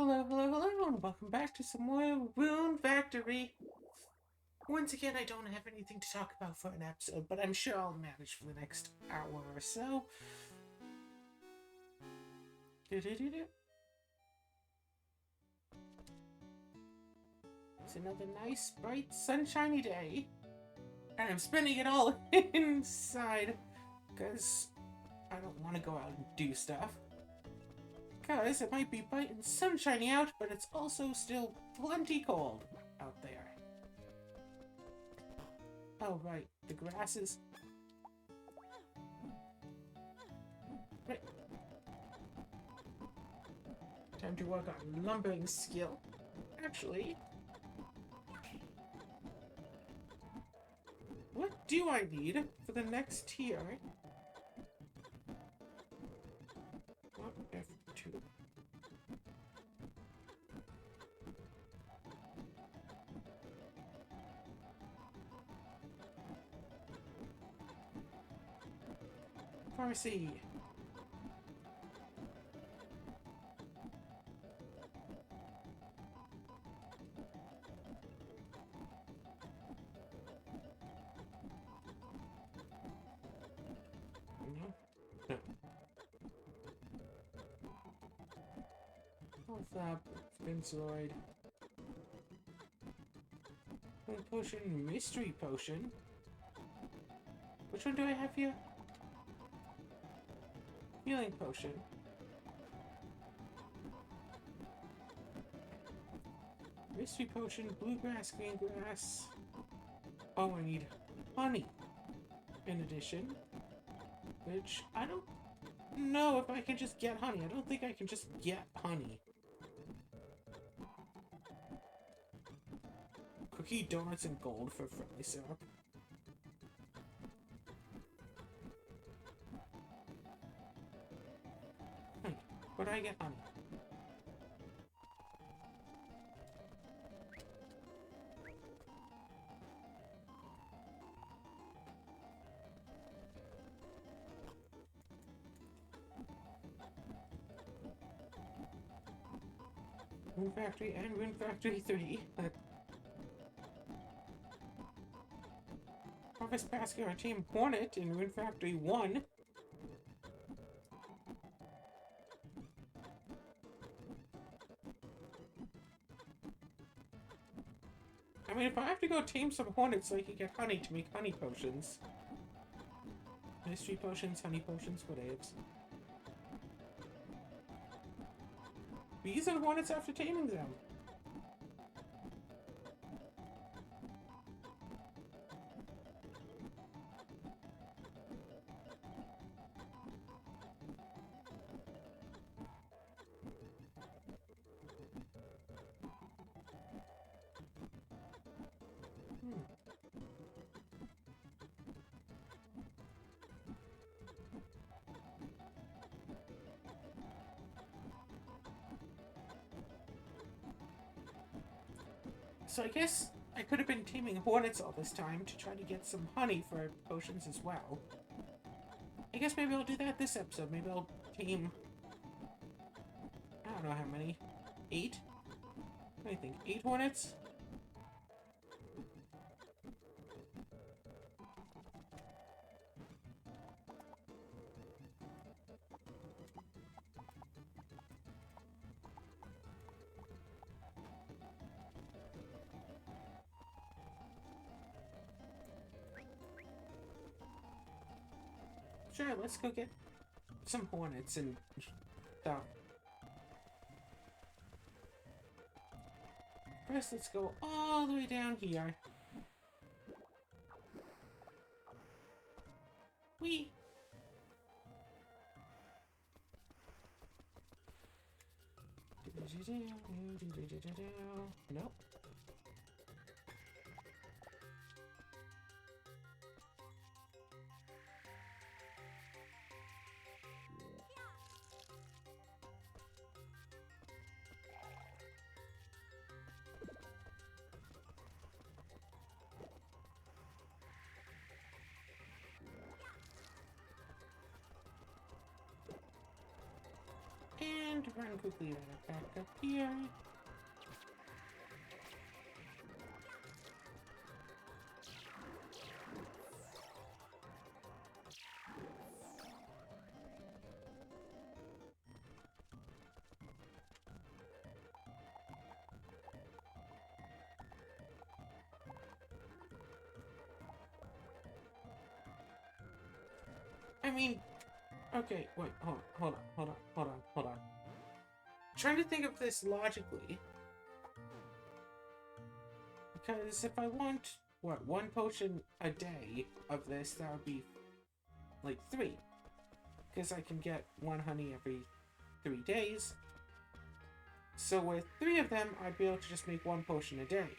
Hello, hello, hello, and welcome back to some more Rune Factory. Once again, I don't have anything to talk about for an episode, but I'm sure I'll manage for the next hour or so. It's another nice, bright, sunshiny day, and I'm spending it all inside, because I don't want to go out and do stuff. Because it might be bright and sunshiny out, but it's also still plenty cold out there. Oh, right. The grasses. Right. Time to work on lumbering skill. Actually, what do I need for the next tier? Oh, F2. Pharmacy. No. No. Health up. Spinzoid. Healing potion. Mystery potion. Which one do I have here? Healing potion. Mystery potion, bluegrass, green grass. Oh, I need honey in addition. Which I don't know if I can just get honey. I don't think I can just get honey. Cookie, donuts, and gold for friendly syrup. Honey. Where do I get honey? Rune Factory and Rune Factory 3. Harvest Basket or Team Hornet in Rune Factory 1. I mean, if I have to go tame some hornets so I can get honey to make honey potions. Mystery potions, honey potions, whatevs. Bees and hornets after taming them. So I guess I could have been taming hornets all this time to try to get some honey for potions as well. I guess maybe I'll do that this episode. Maybe I'll tame... I don't know how many. 8? What do you think? 8 hornets? Sure, let's go get some hornets and stuff. First, let's go all the way down here. Whee! Nope. And run quickly back up here. I mean, okay, wait, hold on. Trying to think of this logically. Because if I want, what, 1 potion a day of this, that would be, like, 3. Because I can get 1 honey every 3 days. So with 3 of them, I'd be able to just make 1 potion a day.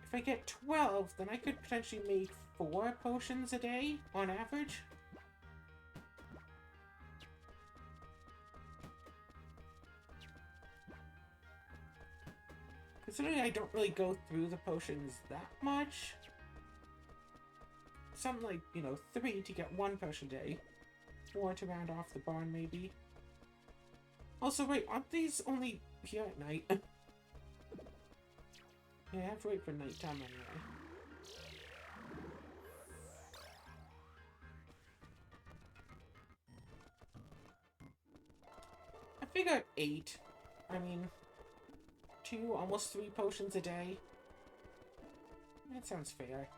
If I get 12, then I could potentially make 4 potions a day, on average. Considering I don't really go through the potions that much. Something like, you know, 3 to get 1 potion a day. 4 to round off the barn, maybe. Also, wait, aren't these only here at night? Yeah, I have to wait for nighttime anyway. I figured 8. I mean, 2, almost 3 potions a day. That sounds fair.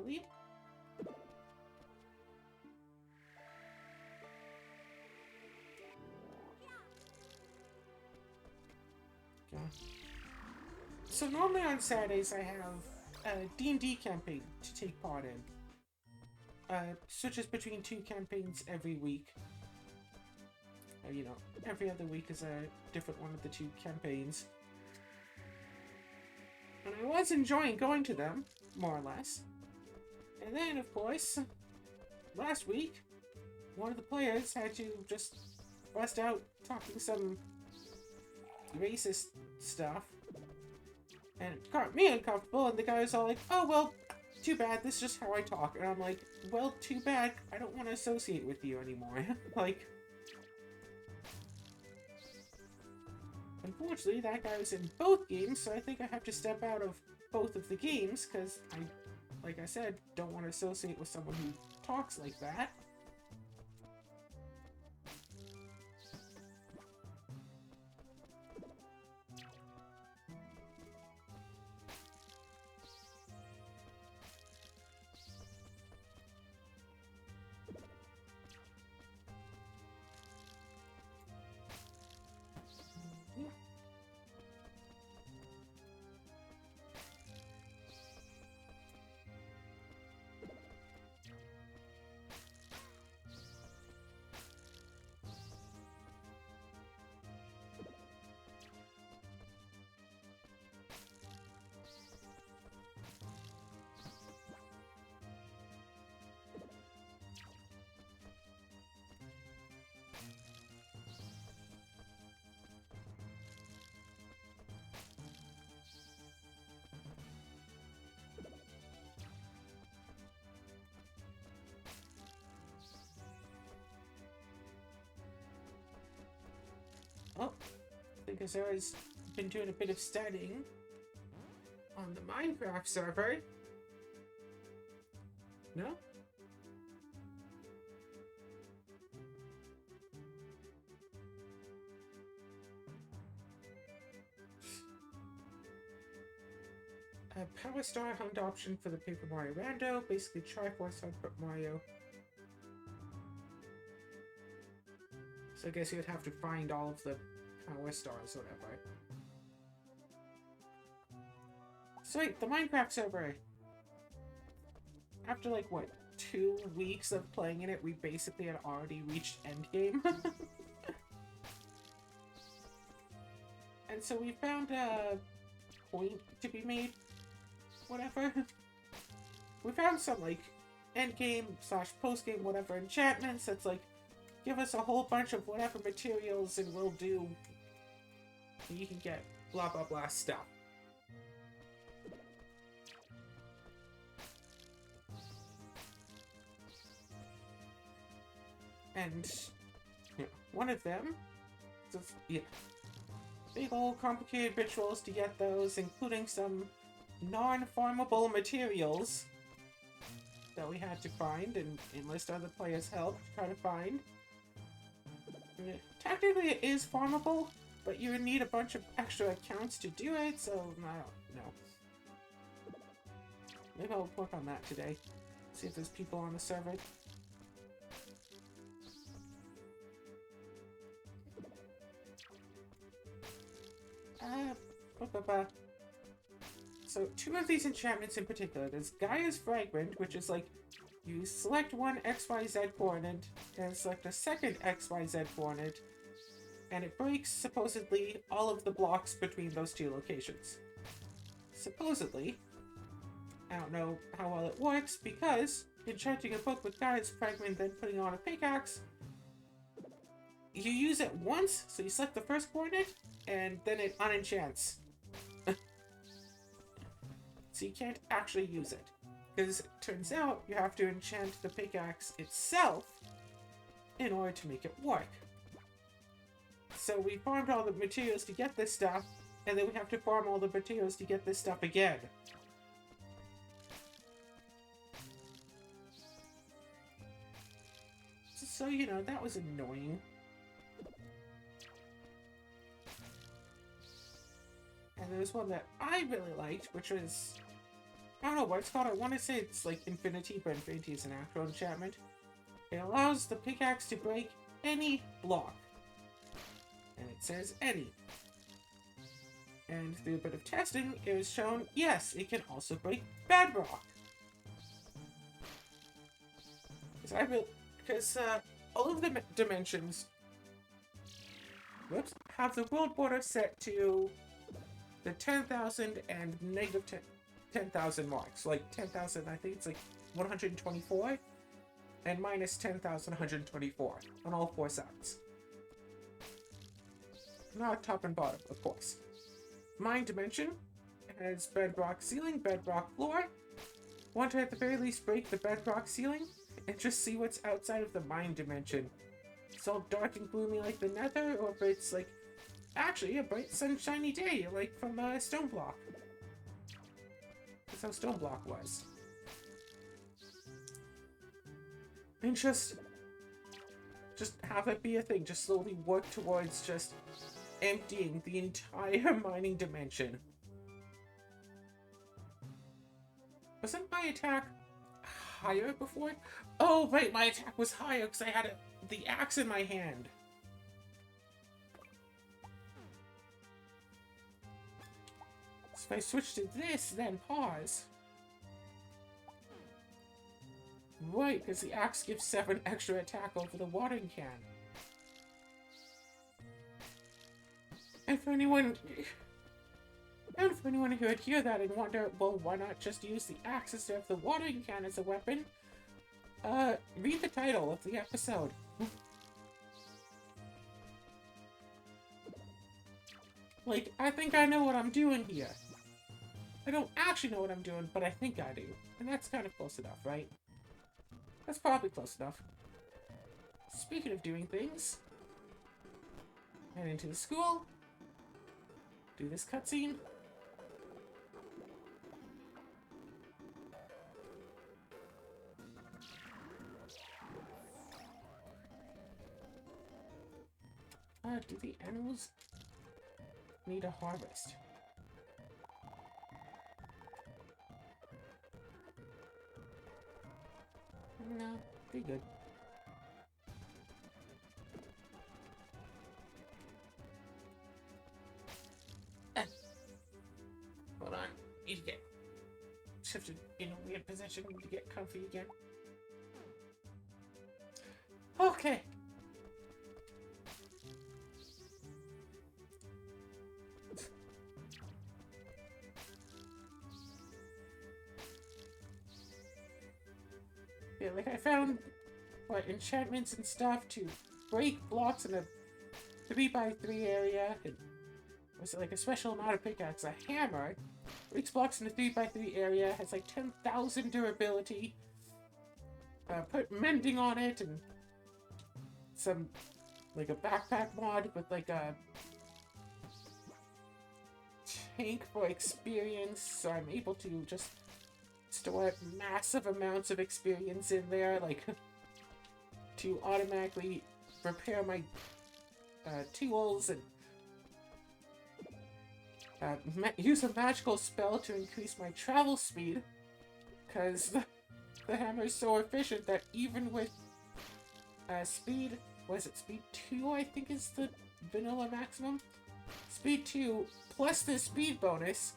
Leap. Okay. So normally on Saturdays I have a D&D campaign to take part in. Switches between 2 campaigns every week. You know, every other week is a different one of the 2 campaigns. And I was enjoying going to them, more or less. And then, of course, last week, one of the players had to just bust out talking some racist stuff. And it got me uncomfortable, and the guy was all like, oh, well, too bad, this is just how I talk. And I'm like, well, too bad, I don't want to associate with you anymore. Like, unfortunately, that guy was in both games, so I think I have to step out of both of the games, because I, like I said, don't want to associate with someone who talks like that. Oh, because I was been doing a bit of studying on the Minecraft server. No? Power Star Hunt option for the Paper Mario Rando. Basically, Triforce Hunt Mario. So I guess you would have to find all of the Power Stars or whatever. Sweet, the Minecraft server! After like, what, 2 weeks of playing in it, we basically had already reached endgame. And so we found a point to be made. Whatever. We found some, like, endgame / postgame whatever enchantments that's like, give us a whole bunch of whatever materials and we'll do... And you can get blah blah blah stuff. And one of them, just, yeah, big old complicated rituals to get those, including some non-farmable materials that we had to find and enlist other players' help to try to find. Technically it is farmable, but you would need a bunch of extra accounts to do it, so I don't know. Maybe I'll work on that today. See if there's people on the server. So, two of these enchantments in particular. There's Gaia's Fragment, which is like, you select one XYZ coordinate, and select a second XYZ coordinate, and it breaks, supposedly, all of the blocks between those two locations. Supposedly. I don't know how well it works, because enchanting a book with Gaia's Fragment, then putting on a pickaxe, you use it once, so you select the first coordinate, and then it unenchants. So you can't actually use it. Because it turns out you have to enchant the pickaxe itself in order to make it work. So we farmed all the materials to get this stuff, and then we have to farm all the materials to get this stuff again. So, you know, that was annoying. And there's one that I really liked, which was, I don't know what it's called. I want to say it's like Infinity, but Infinity is an actual enchantment. It allows the pickaxe to break any block. And it says any. And through a bit of testing, it was shown, yes, it can also break bedrock. Because all of the dimensions, have the world border set to the 10,000 and negative 10,000 marks. Like 10,000, I think it's like 124, and minus 10,124 on all four sides. Not top and bottom, of course. Mine dimension has bedrock ceiling, bedrock floor. Want to at the very least break the bedrock ceiling and just see what's outside of the mine dimension. It's all dark and gloomy like the nether, or if it's like actually a bright sunshiny day like from Stone Block. That's how Stone Block was. And just have it be a thing. Just slowly work towards just emptying the entire mining dimension. Wasn't my attack higher before? Oh, right, my attack was higher because I had the axe in my hand. So if I switch to this, then pause. Right, because the axe gives 7 extra attack over the watering can. And for anyone who would hear that and wonder, well, why not just use the axe instead of the watering can as a weapon? Read the title of the episode. Like, I think I know what I'm doing here. I don't actually know what I'm doing, but I think I do. And that's kind of close enough, right? That's probably close enough. Speaking of doing things, head into the school, do this cutscene. Do the animals need a harvest? No, pretty good. Hold on. Need to get shifted in a weird position to get comfy again. Okay. Yeah, like I found enchantments and stuff to break blocks in a 3x3 area. And was it like a special amount of pickaxe? A hammer breaks blocks in a 3x3 area. Has like 10,000 durability. Put mending on it, and some, like a backpack mod with like a tank for experience, so I'm able to just store massive amounts of experience in there, like, to automatically repair my tools and use a magical spell to increase my travel speed, because the hammer is so efficient that even with speed, was it speed 2 I think is the vanilla maximum? Speed 2 plus the speed bonus.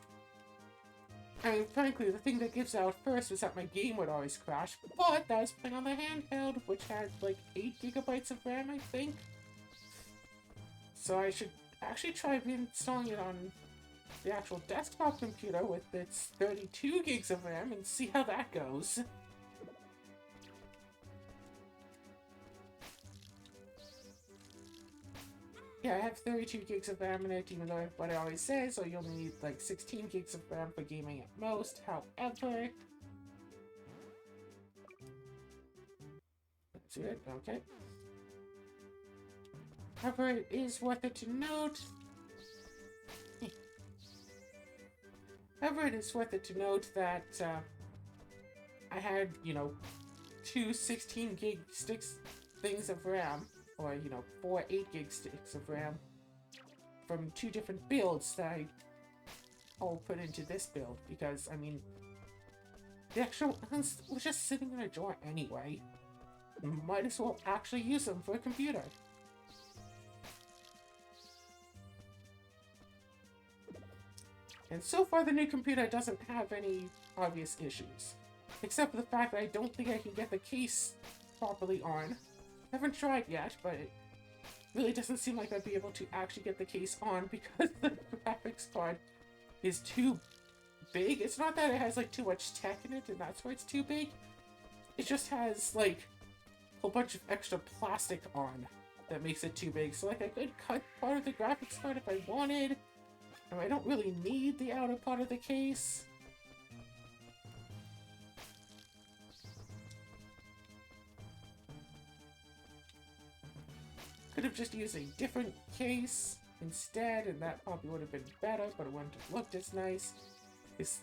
I mean, frankly, the thing that gives out first was that my game would always crash, but that was playing on the handheld, which had like 8 gigabytes of RAM, I think. So I should actually try reinstalling it on the actual desktop computer with its 32 gigs of RAM and see how that goes. Yeah, I have 32 gigs of RAM in it, even though everybody always says, oh, you only need like 16 gigs of RAM for gaming at most. However, that's it, okay. However, it is worth it to note. However, it is worth it to note that I had, you know, 2 16 gig sticks things of RAM, or, you know, 4 8 gig sticks of RAM from 2 different builds that I all put into this build, because, I mean, the actual ones was just sitting in a drawer anyway. Might as well actually use them for a computer. And so far, the new computer doesn't have any obvious issues. Except for the fact that I don't think I can get the case properly on. I haven't tried yet, but it really doesn't seem like I'd be able to actually get the case on because the graphics card is too big. It's not that it has like too much tech in it and that's why it's too big. It just has like a whole bunch of extra plastic on that makes it too big. So like I could cut part of the graphics card if I wanted. And I don't really need the outer part of the case. Could have just used a different case instead, and that probably would have been better, but it wouldn't have looked as nice. This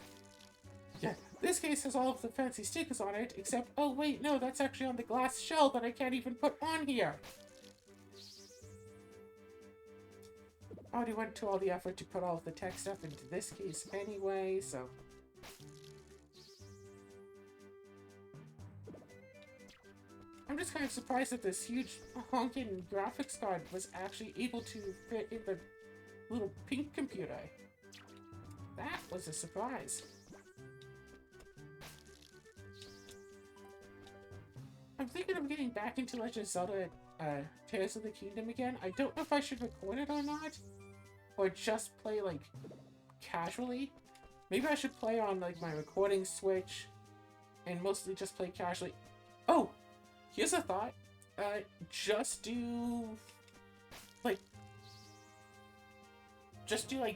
case has all of the fancy stickers on it, except, oh wait, no, that's actually on the glass shell that I can't even put on here. I already went to all the effort to put all of the tech stuff into this case anyway, so... I'm just kind of surprised that this huge honking graphics card was actually able to fit in the little pink computer. That was a surprise. I'm thinking of getting back into Legend of Zelda Tears of the Kingdom again. I don't know if I should record it or not. Or just play, like, casually. Maybe I should play on, like, my recording switch. And mostly just play casually. Oh! Here's a thought. Just do... Like,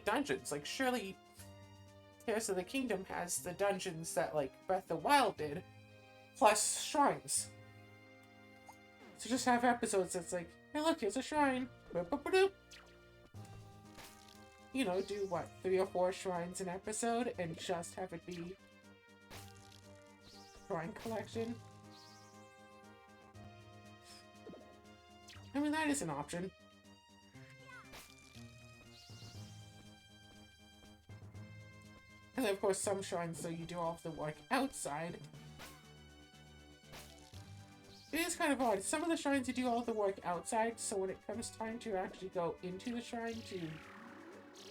dungeons. Like, surely Tears of the Kingdom has the dungeons that, like, Breath of the Wild did. Plus shrines. So just have episodes that's like, hey look, here's a shrine. You know, do what, 3 or 4 shrines an episode and just have it be shrine collection. I mean, that is an option. And then, of course, some shrines, so you do all of the work outside. It is kind of odd. Some of the shrines you do all the work outside, so when it comes time to actually go into the shrine to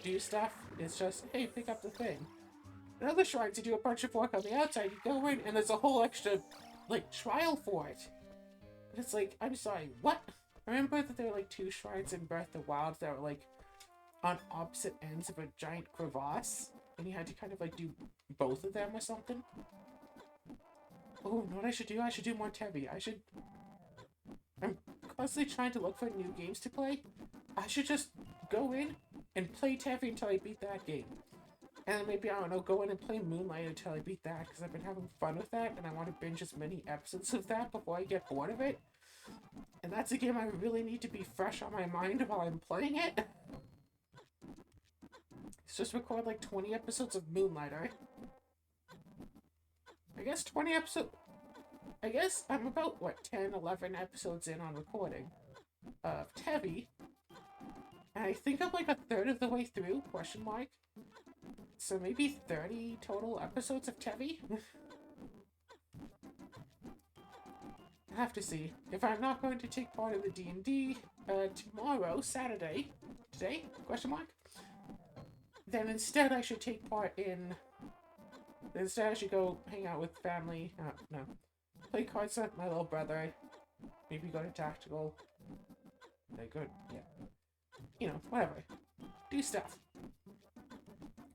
do stuff, it's just, hey, pick up the thing. In other shrines, you do a bunch of work on the outside, you go in, and there's a whole extra, like, trial for it. And it's like, I'm sorry, what? I remember that there were, like, 2 shrines in Breath of the Wild that were, like, on opposite ends of a giant crevasse, and you had to kind of, like, do both of them or something. Oh, you know what I should do? I should do more Tevi. I'm constantly trying to look for new games to play. I should just go in and play Tevi until I beat that game. And then maybe, I don't know, go in and play Moonlight until I beat that, because I've been having fun with that, and I want to binge as many episodes of that before I get bored of it. And that's a game I really need to be fresh on my mind while I'm playing it. Let's just record like 20 episodes of Moonlighter. I guess 20 episodes... I guess I'm about, what, 10, 11 episodes in on recording of Tevi. And I think I'm like a third of the way through, question mark. So maybe 30 total episodes of Tevi? I have to see. If I'm not going to take part in the D&D tomorrow, Saturday, today, question mark, then instead I should take part in... Instead I should go hang out with family. No. Play cards with my little brother. Maybe go to Tactical. Like, good, yeah. You know, whatever. Do stuff.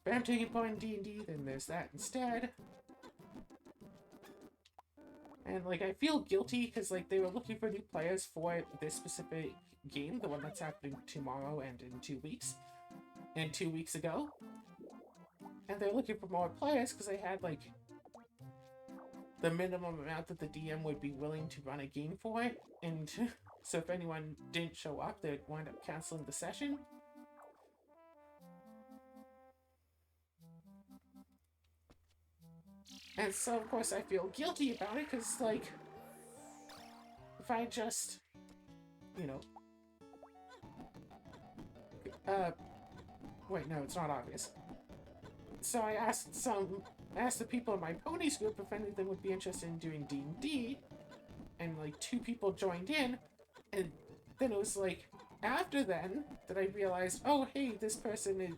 If I'm taking part in D&D, then there's that instead. And, like, I feel guilty because, like, they were looking for new players for this specific game, the one that's happening tomorrow and in 2 weeks. And 2 weeks ago. And they're looking for more players because they had, like, the minimum amount that the DM would be willing to run a game for. And so if anyone didn't show up, they'd wind up canceling the session. And so, of course, I feel guilty about it, because, like, if I just, you know... wait, no, it's not obvious. So I asked the people in my ponies group if any of them would be interested in doing D&D, and, like, 2 people joined in, and then it was, like, after then, that I realized, oh, hey, this person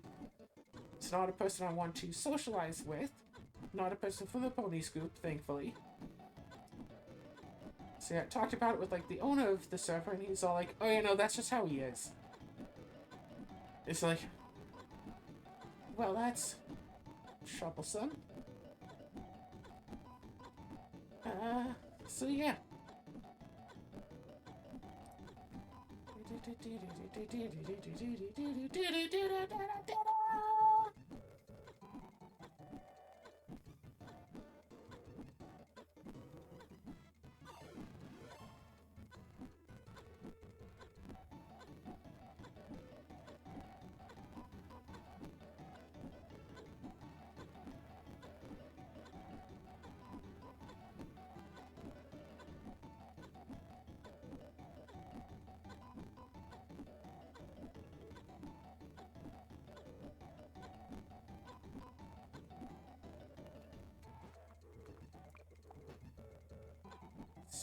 is not a person I want to socialize with. Not a person from the ponies group, thankfully. So yeah, I talked about it with, like, the owner of the server, and he's all like, oh, you know, that's just how he is. It's like, well, that's troublesome. So yeah.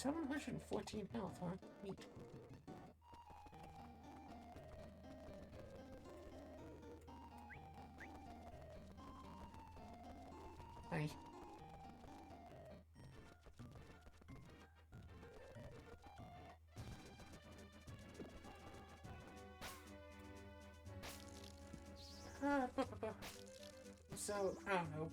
$714 health, huh? Neat. Hi. So, I don't know.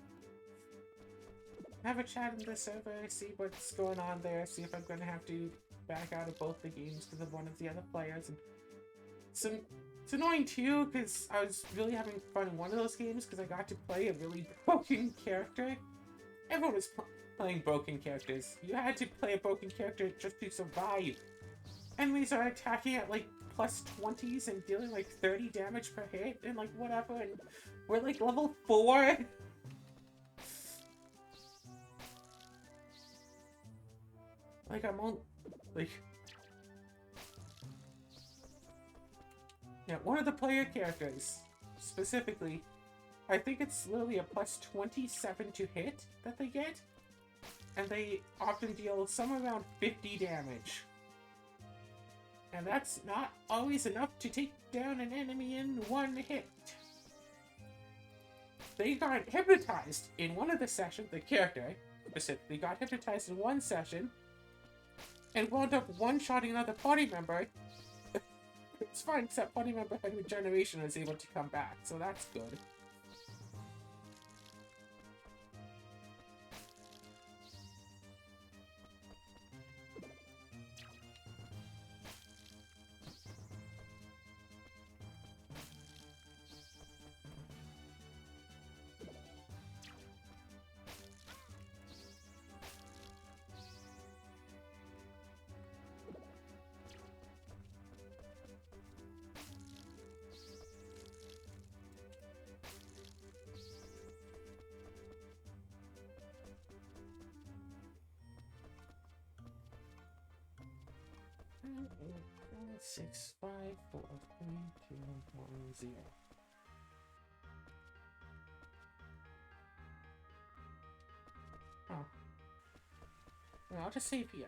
Have a chat in the server, see what's going on there, see if I'm going to have to back out of both the games because of one of the other players. And it's annoying too, because I was really having fun in one of those games because I got to play a really broken character. Everyone was playing broken characters. You had to play a broken character just to survive. Enemies are attacking at like plus 20s and dealing like 30 damage per hit and like whatever, and we're like level 4. Like, I'm on, like... Yeah, one of the player characters, specifically, I think it's literally a plus 27 to hit that they get, and they often deal somewhere around 50 damage. And that's not always enough to take down an enemy in one hit. They got hypnotized in one of the sessions, the character specifically got hypnotized in one session, and wound up one-shotting another party member. It's fine, except party member had regeneration and was able to come back, so that's good. 6, 5, 4, 3, 2, 1, 0. Oh. Well, I'll just save here.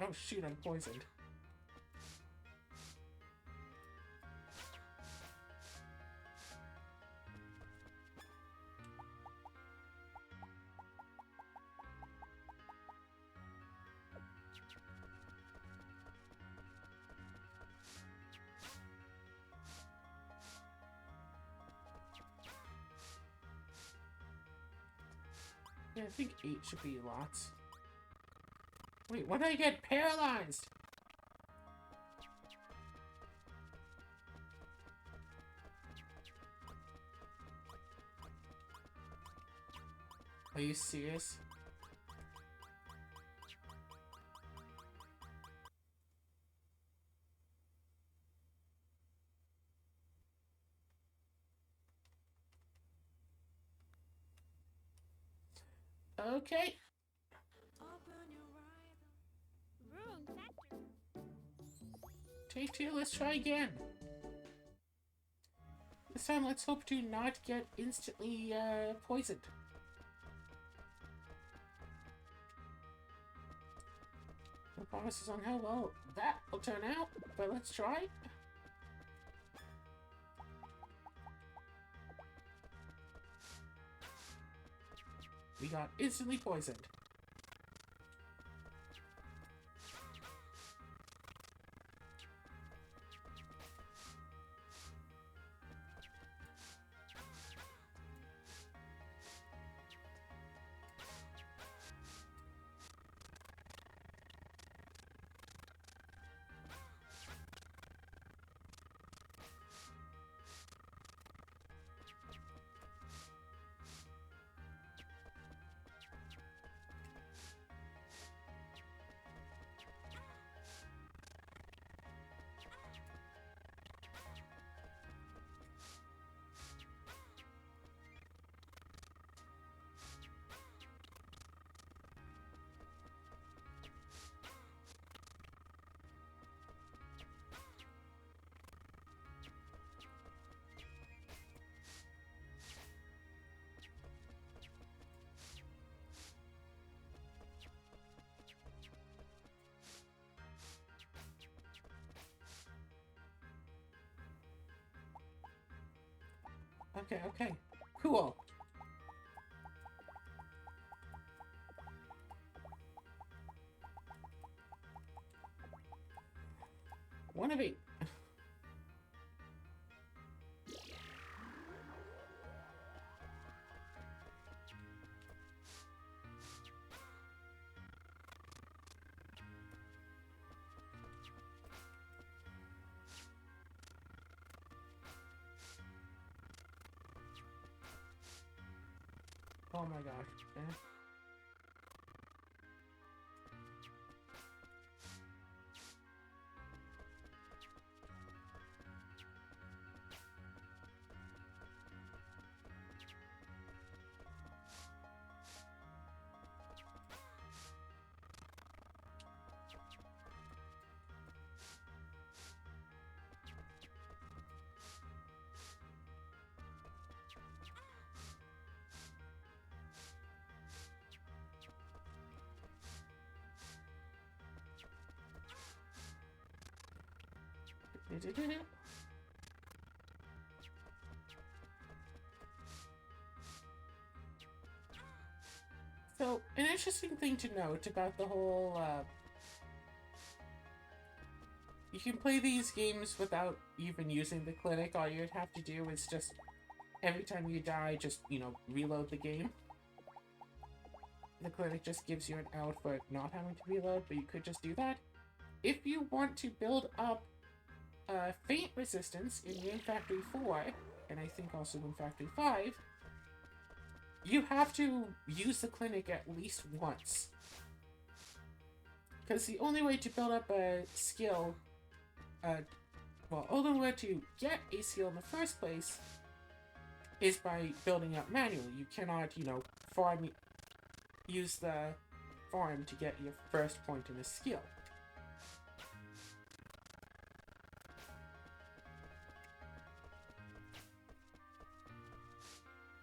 Oh shoot, I'm poisoned. Yeah, I think 8 should be lots. Wait, when did I get paralyzed? Are you serious? Okay. Rune factor. Take 2, let's try again. This time, let's hope to not get instantly, poisoned. No promises on how well that will turn out, but let's try. We got instantly poisoned. Okay, okay. Cool. One of 8. Oh my gosh. Okay. So, an interesting thing to note about the whole, You can play these games without even using the clinic. All you'd have to do is just, every time you die, just, you know, reload the game. The clinic just gives you an out for not having to reload, but you could just do that. If you want to build up faint resistance in Rune Factory 4, and I think also Rune Factory 5, you have to use the clinic at least once. Because the only way to build up a skill, well, only way to get a skill in the first place is by building up manually. You cannot, you know, use the farm to get your first point in a skill.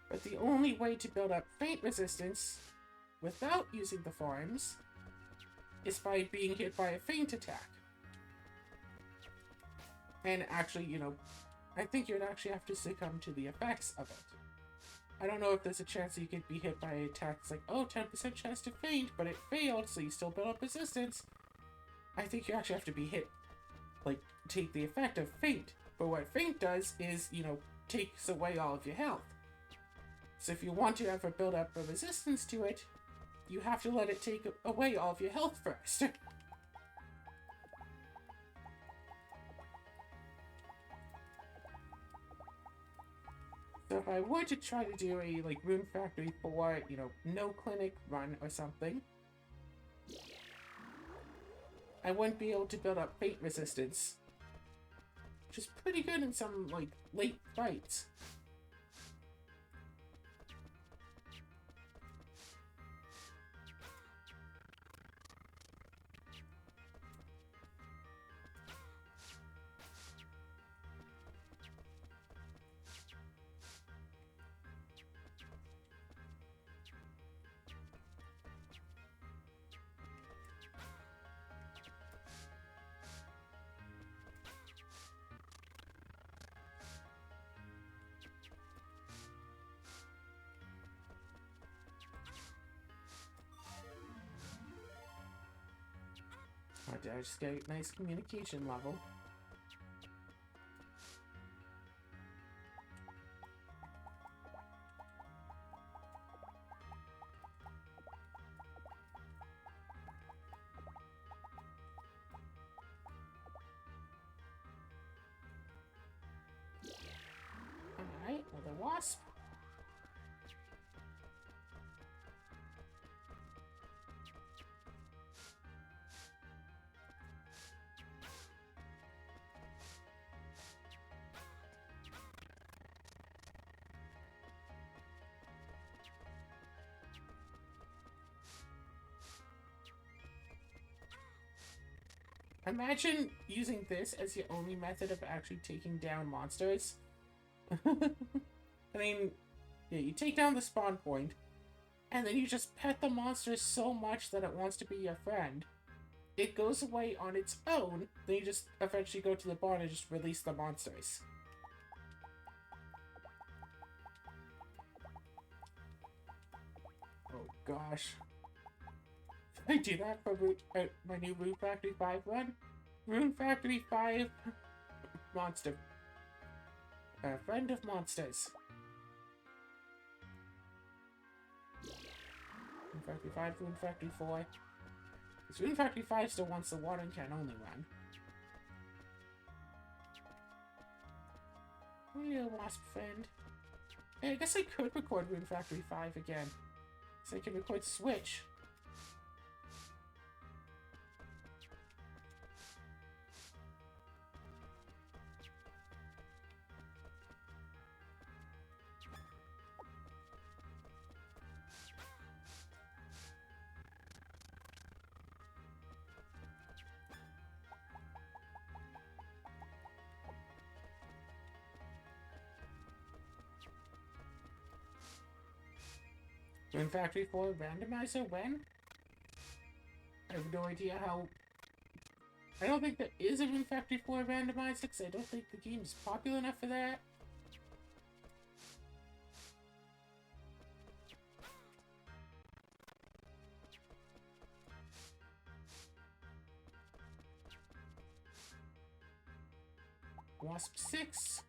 But the only way to build up faint resistance without using the farms is by being hit by a feint attack. And actually, you know, I think you'd actually have to succumb to the effects of it. I don't know if there's a chance that you could be hit by an attack that's like, oh, 10% chance to feint, but it failed, so you still build up resistance. I think you actually have to be hit, like, take the effect of feint. But what feint does is, you know, takes away all of your health. So if you want to ever build up a resistance to it, you have to let it take away all of your health first. So if I were to try to do a, like, Rune Factory 4, you know, no clinic run or something, I wouldn't be able to build up feint resistance. Which is pretty good in some, like, late fights. Or did I just get a nice communication level? Alright, another wasp. Imagine using this as your only method of actually taking down monsters. I mean, yeah, you take down the spawn point, and then you just pet the monster so much that it wants to be your friend. It goes away on its own, then you just eventually go to the barn and just release the monsters. Oh gosh. I do that for my new Rune Factory 5 run? Rune Factory 5 monster. Friend of monsters. Rune Factory 5, Rune Factory 4. Because Rune Factory 5 still wants the water can only run. Oh yeah, wasp friend. Hey, I guess I could record Rune Factory 5 again. So I can record Switch. Rune Factory 4 randomizer when? I have no idea how. I don't think there is a Rune Factory 4 randomizer because I don't think the game is popular enough for that. Wasp 6.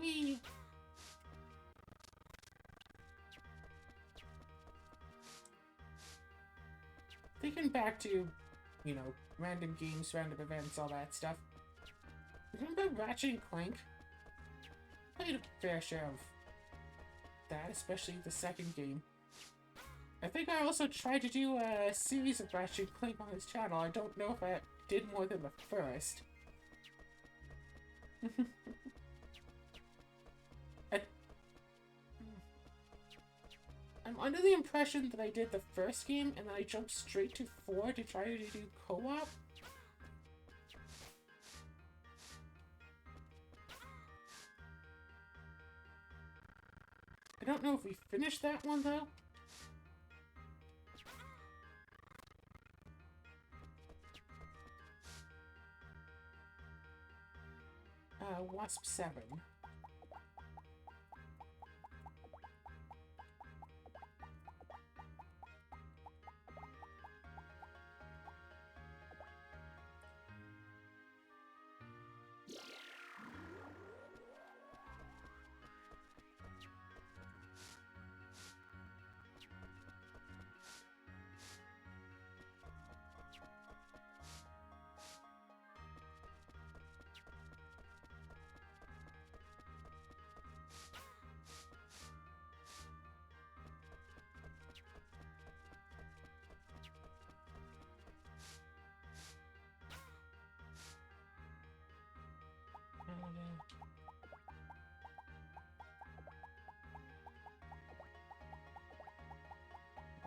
Whee! Thinking back to, you know, random games, random events, all that stuff. Remember Ratchet and Clank? Played a fair share of that, especially the second game. I think I also tried to do a series of Ratchet and Clank on this channel. I don't know if I did more than the first. I, I'm under the impression that I did the first game and then I jumped straight to 4 to try to do co-op. I don't know if we finished that one though. Wasp 7.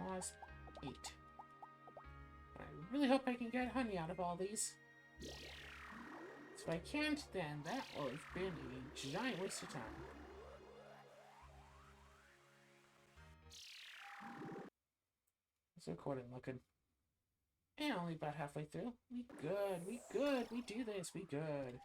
Wasp 8. I really hope I can get honey out of all these. So if I can't, then that will have been a giant waste of time. How's the recording looking? And only about halfway through. We good, we good, we do this, we good.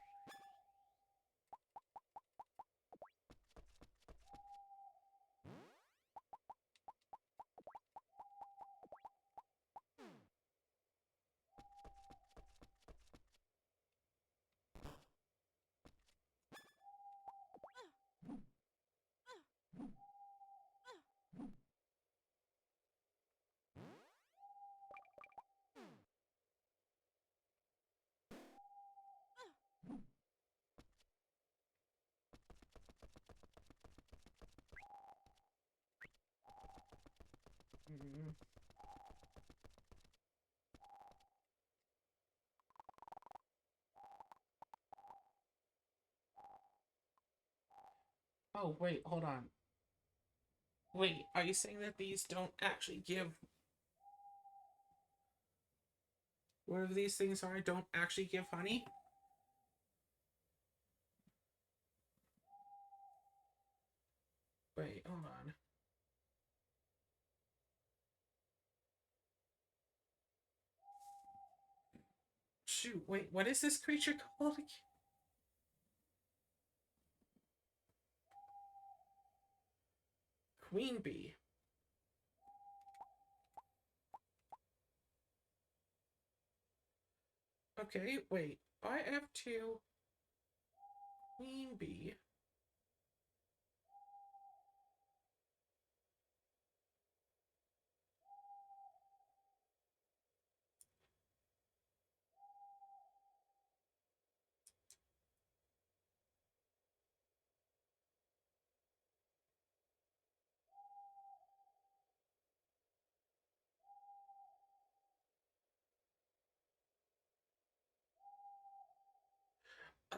Mm. Oh, wait, hold on. Wait, are you saying that these don't actually give... Whatever these things are, don't actually give honey? Wait, hold on. Shoot, wait, what is this creature called? Queen bee. Okay, wait. IF2 Queen bee.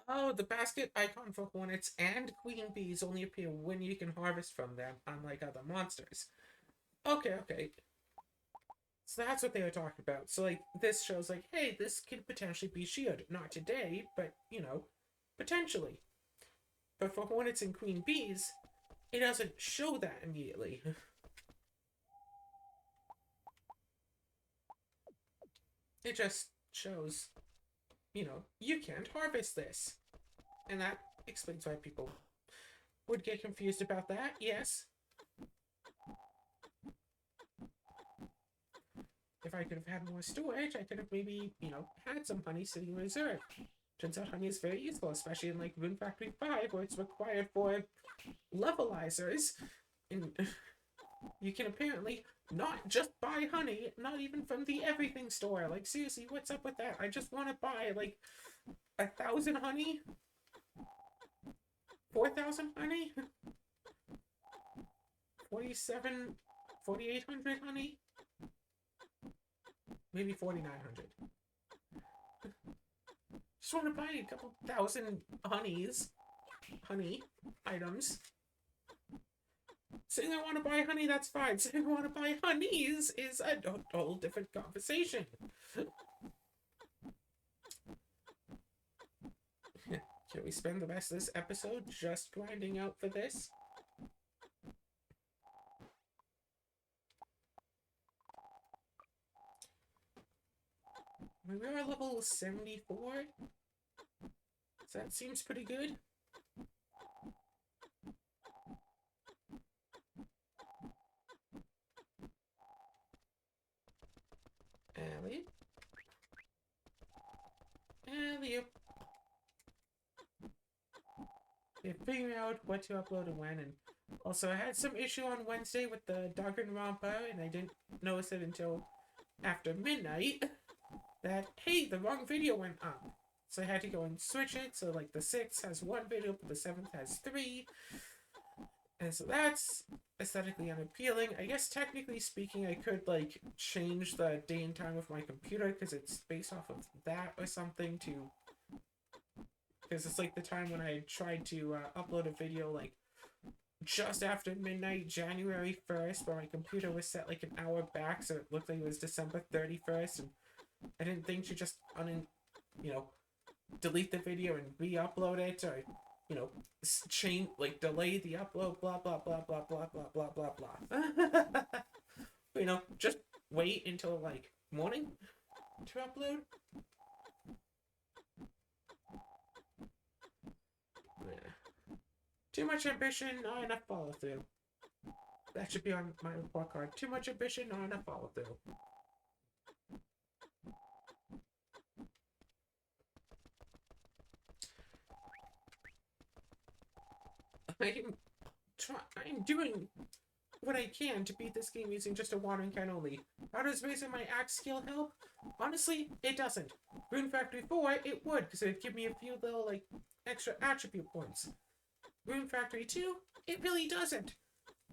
Oh, the basket icon for hornets and queen bees only appear when you can harvest from them, unlike other monsters. Okay, okay. So that's what they were talking about. So, like, this shows, like, hey, this could potentially be sheared. Not today, but, potentially. But for hornets and queen bees, it doesn't show that immediately. It just shows, you can't harvest this. And that explains why people would get confused about that, yes. If I could have had more storage, I could have maybe, had some honey sitting in reserve. Turns out honey is very useful, especially in, like, Rune Factory 5, where it's required for levelizers. And you can apparently not just buy honey, not even from the everything store. Like, seriously, what's up with that? I just want to buy, like, 1,000 honey? 4,000 honey? 4,800 honey? Maybe 4,900. Just want to buy a couple thousand honey items. Saying I want to buy honey, that's fine. Saying I want to buy honeys is a whole different conversation. Can we spend the rest of this episode just grinding out for this? We were level 74. So that seems pretty good. Alley. Yeah, figuring out what to upload and when, and also I had some issue on Wednesday with the Danganronpa, and I didn't notice it until after midnight that, hey, the wrong video went up. So I had to go and switch it, so like the 6th has 1 video, but the 7th has 3. And so that's aesthetically unappealing. I guess technically speaking, I could like change the day and time of my computer because it's based off of that or something to... Because it's like the time when I tried to upload a video like just after midnight, January 1st, where my computer was set like an hour back, so it looked like it was December 31st, and I didn't think to just delete the video and re-upload it, or delay the upload, blah blah blah blah blah blah blah blah blah. Just wait until like morning to upload. Yeah. Too much ambition, not enough follow through. That should be on my report card. Too much ambition, not enough follow through. I'm doing what I can to beat this game using just a watering can only. How does raising my axe skill help? Honestly, it doesn't. Rune Factory 4, it would, because it'd give me a few little, like, extra attribute points. Rune Factory 2, it really doesn't.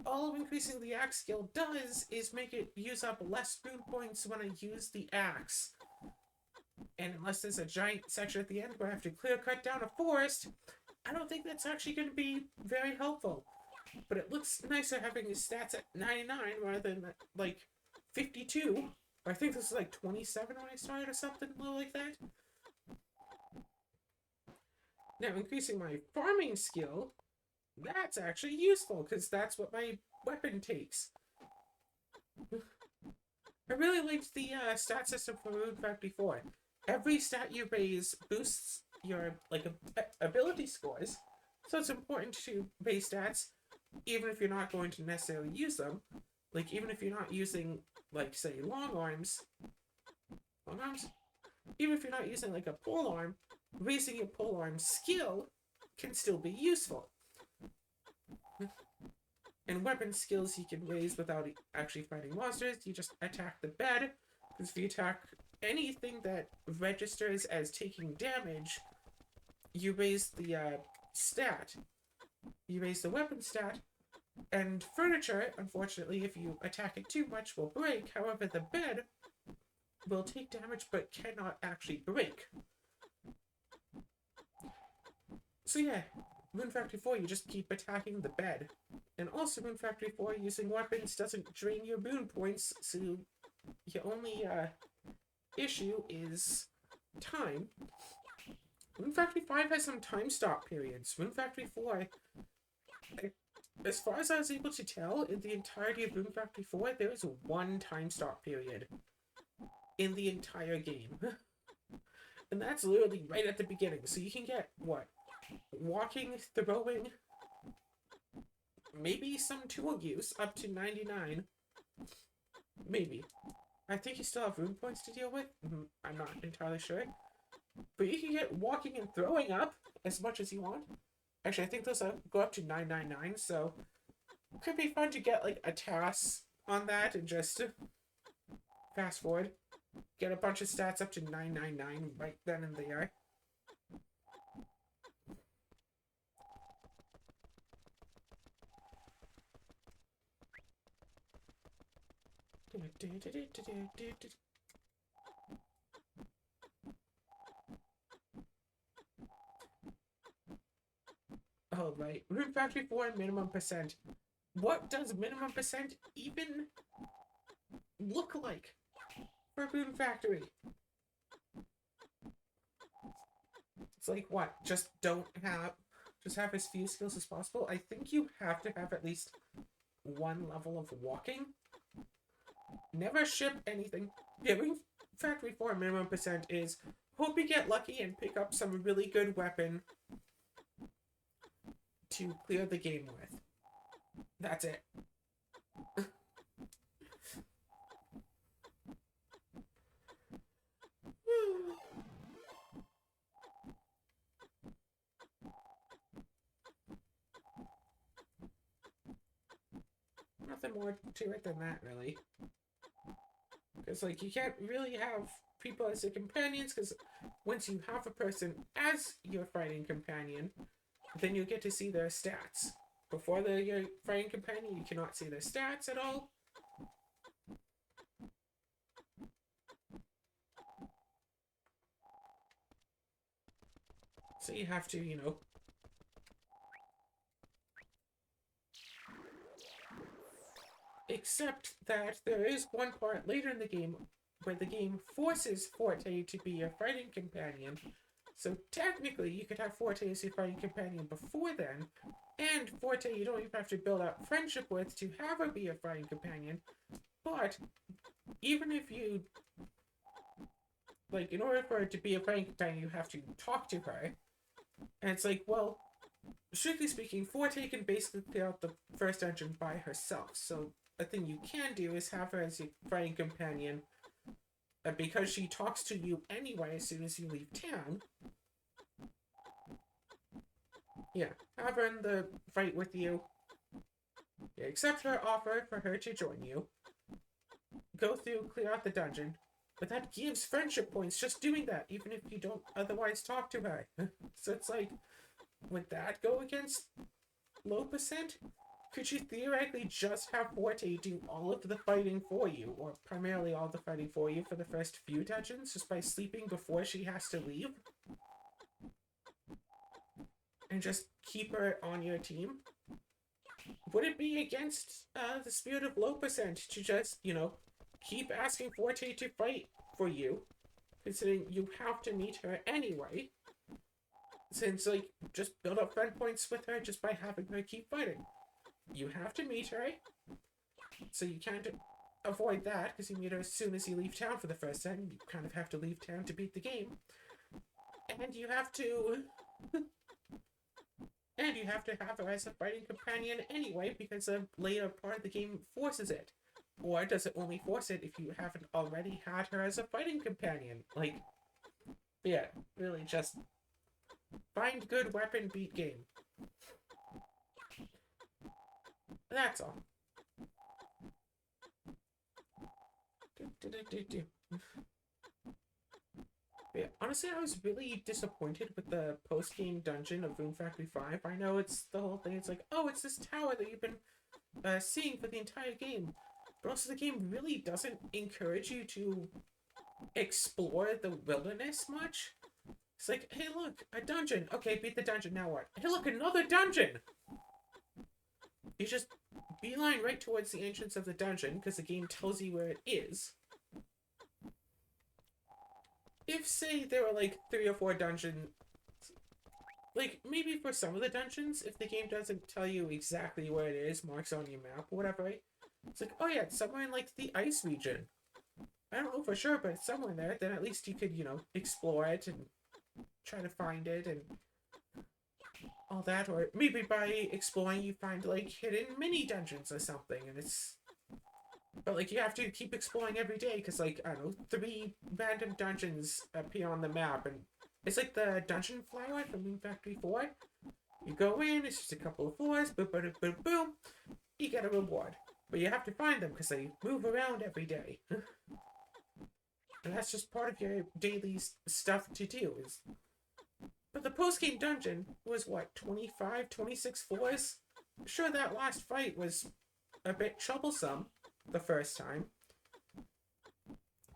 All of increasing the axe skill does is make it use up less rune points when I use the axe. And unless there's a giant section at the end where I have to clear cut down a forest, I don't think that's actually going to be very helpful. But it looks nicer having his stats at 99 rather than like 52. I think this is like 27 when I started or something like that. Now, increasing my farming skill, that's actually useful because that's what my weapon takes. I really liked the stat system for Rune Factory 4. Every stat you raise boosts your ability scores, so it's important to base stats even if you're not going to necessarily use them. Like, even if you're not using, like, say, long arms, even if you're not using, like, a pole arm, raising your pole arm skill can still be useful. And weapon skills you can raise without actually fighting monsters. You just attack the bed, because if you attack anything that registers as taking damage, you raise the stat. You raise the weapon stat, and furniture, unfortunately, if you attack it too much, will break. However, the bed will take damage but cannot actually break. So yeah, Rune Factory 4, you just keep attacking the bed. And also Rune Factory 4, using weapons doesn't drain your boon points, so your only issue is time. Rune Factory 5 has some time stop periods. Rune Factory 4, as far as I was able to tell, in the entirety of Rune Factory 4, there is one time stop period in the entire game. And that's literally right at the beginning. So you can get, what? Walking, throwing, maybe some tool use up to 99. Maybe. I think you still have rune points to deal with. I'm not entirely sure. But you can get walking and throwing up as much as you want. Actually, I think those go up to 999, so it could be fun to get like a task on that and just fast forward. Get a bunch of stats up to 999 right then and there. Oh, right. Rune Factory 4 minimum percent. What does minimum percent even look like for Rune Factory? It's like, what? Just have as few skills as possible? I think you have to have at least one level of walking. Never ship anything. Yeah, Rune Factory 4 minimum percent is hope you get lucky and pick up some really good weapon to clear the game with. That's it. Nothing more to it than that, really. Because, like, you can't really have people as your companions, because once you have a person as your fighting companion, then you get to see their stats. Before they're your fighting companion, you cannot see their stats at all. So you have to, you know, except that there is one part later in the game where the game forces Forte to be your fighting companion. So technically, you could have Forte as your fighting companion before then, and Forte you don't even have to build up friendship with to have her be your fighting companion. But even if you, like, in order for her to be a fighting companion, you have to talk to her. And it's like, well, strictly speaking, Forte can basically clear out the first dungeon by herself. So a thing you can do is have her as your fighting companion, because she talks to you anyway as soon as you leave town. Yeah, have her in the fight with you. Yeah, accept her offer for her to join you. Go through, clear out the dungeon. But that gives friendship points just doing that, even if you don't otherwise talk to her. So it's like, would that go against low percent? Could you theoretically just have Forte do all of the fighting for you, or primarily all the fighting for you for the first few dungeons, just by sleeping before she has to leave? And just keep her on your team? Would it be against the spirit of low percent to just, you know, keep asking Forte to fight for you, considering you have to meet her anyway? Since, like, just build up friend points with her just by having her keep fighting. You have to meet her, so you can't avoid that, because you meet her as soon as you leave town for the first time. You kind of have to leave town to beat the game. And you have to... and you have to have her as a fighting companion anyway, because a later part of the game forces it. Or does it only force it if you haven't already had her as a fighting companion? Like, yeah, really just find good weapon, beat game. That's all. Yeah, honestly, I was really disappointed with the post-game dungeon of Rune Factory 5. I know it's the whole thing. It's like, oh, it's this tower that you've been seeing for the entire game. But also the game really doesn't encourage you to explore the wilderness much. It's like, hey, look, a dungeon. Okay, beat the dungeon. Now what? Hey, look, another dungeon. You just beeline right towards the entrance of the dungeon because the game tells you where it is. If, say, there were like 3 or 4 dungeons, like maybe for some of the dungeons, if the game doesn't tell you exactly where it is, marks on your map or whatever, right? It's like, oh yeah, it's somewhere in like the ice region. I don't know for sure, but it's somewhere there. Then at least you could, explore it and try to find it and all that. Or maybe by exploring you find like hidden mini dungeons or something, and it's... But like you have to keep exploring every day because like, I don't know, 3 random dungeons appear on the map, and it's like the dungeon flower from Moon Factory 4. You go in, it's just a couple of floors, boom, boom, boom, boom, you get a reward. But you have to find them because they move around every day. And that's just part of your daily stuff to do. But the post-game dungeon was, what, 25, 26 floors? Sure, that last fight was a bit troublesome the first time.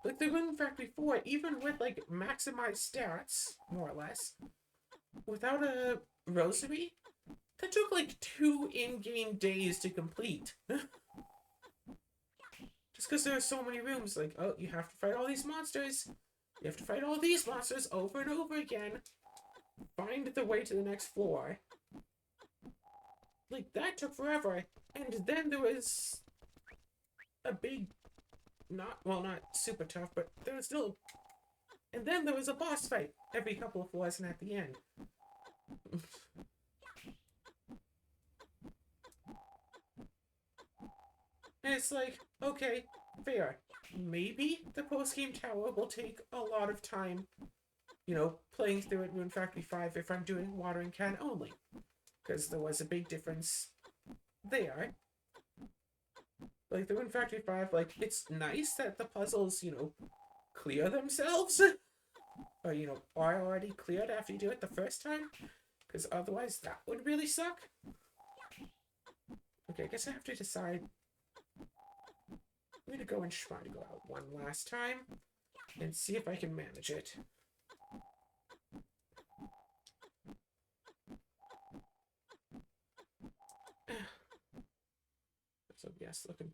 Like the Rune Factory 4, even with, like, maximized stats, more or less, without a rosary, that took, like, 2 in-game days to complete. Just because there are so many rooms, like, oh, you have to fight all these monsters. You have to fight all these monsters over and over again. Find the way to the next floor. Like, that took forever. And then there was a big, not super tough, but there was still... And then there was a boss fight every couple of floors and at the end. And it's like, okay, fair. Maybe the post-game tower will take a lot of time, playing through it in Rune Factory 5 if I'm doing watering can only. Because there was a big difference there. Like, the Rune Factory 5, like, it's nice that the puzzles, clear themselves. Or, are already cleared after you do it the first time. Because otherwise, that would really suck. Okay, I guess I have to decide... I'm gonna go and try to go out one last time and see if I can manage it. So yes, looking.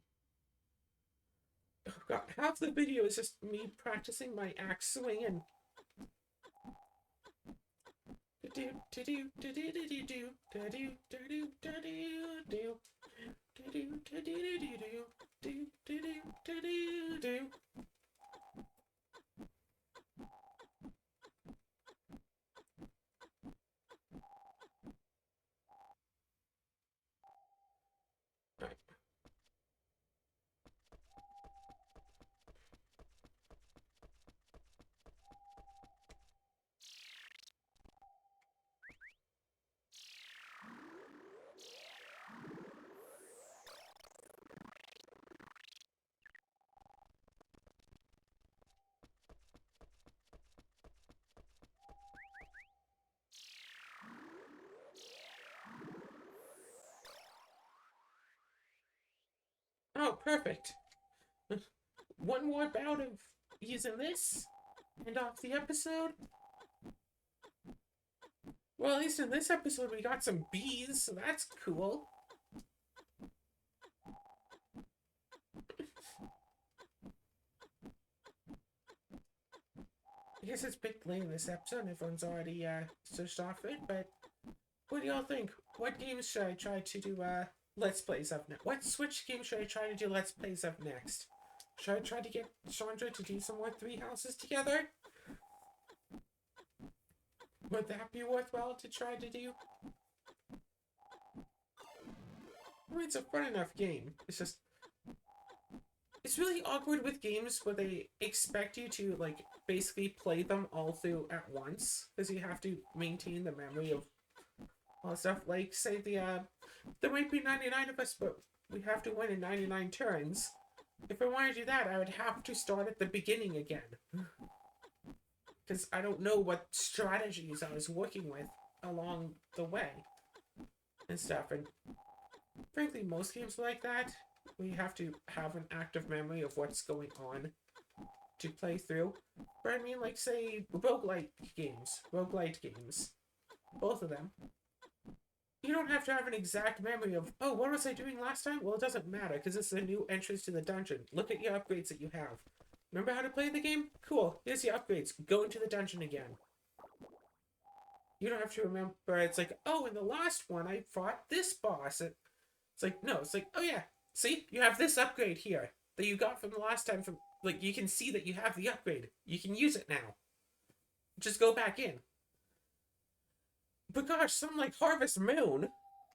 Oh god, half the video is just me practicing my axe swinging. Do do do do do do do do do do do do do. Do do do do do do do do do do. Right. Oh, perfect. One more bout of using this, and off the episode. Well, at least in this episode we got some bees, so that's cool. I guess it's a bit late in this episode, and everyone's already switched off it, but what do y'all think? What games should I try to do Let's Plays of next? What Switch game should I try to do Let's Plays of next? Should I try to get Chandra to do some more 3 houses together? Would that be worthwhile to try to do? I mean, it's a fun enough game. It's just... It's really awkward with games where they expect you to, like, basically play them all through at once. Because you have to maintain the memory of all the stuff. Like, say there might be 99 of us, but we have to win in 99 turns. If I wanted to do that, I would have to start at the beginning again. Because I don't know what strategies I was working with along the way. And stuff. And frankly, most games like that, we have to have an active memory of what's going on. to play through. But I mean, like, say, roguelite games. Both of them. You don't have to have an exact memory of, oh, what was I doing last time? Well, it doesn't matter, because it's a new entrance to the dungeon. Look at your upgrades that you have. Remember how to play the game? Cool, here's your upgrades. Go into the dungeon again. You don't have to remember, it's like, oh, in the last one, I fought this boss. It's like, no, it's like, oh yeah, see? You have this upgrade here that you got from the last time from, like, you can see that you have the upgrade. You can use it now. Just go back in. But gosh, something like Harvest Moon,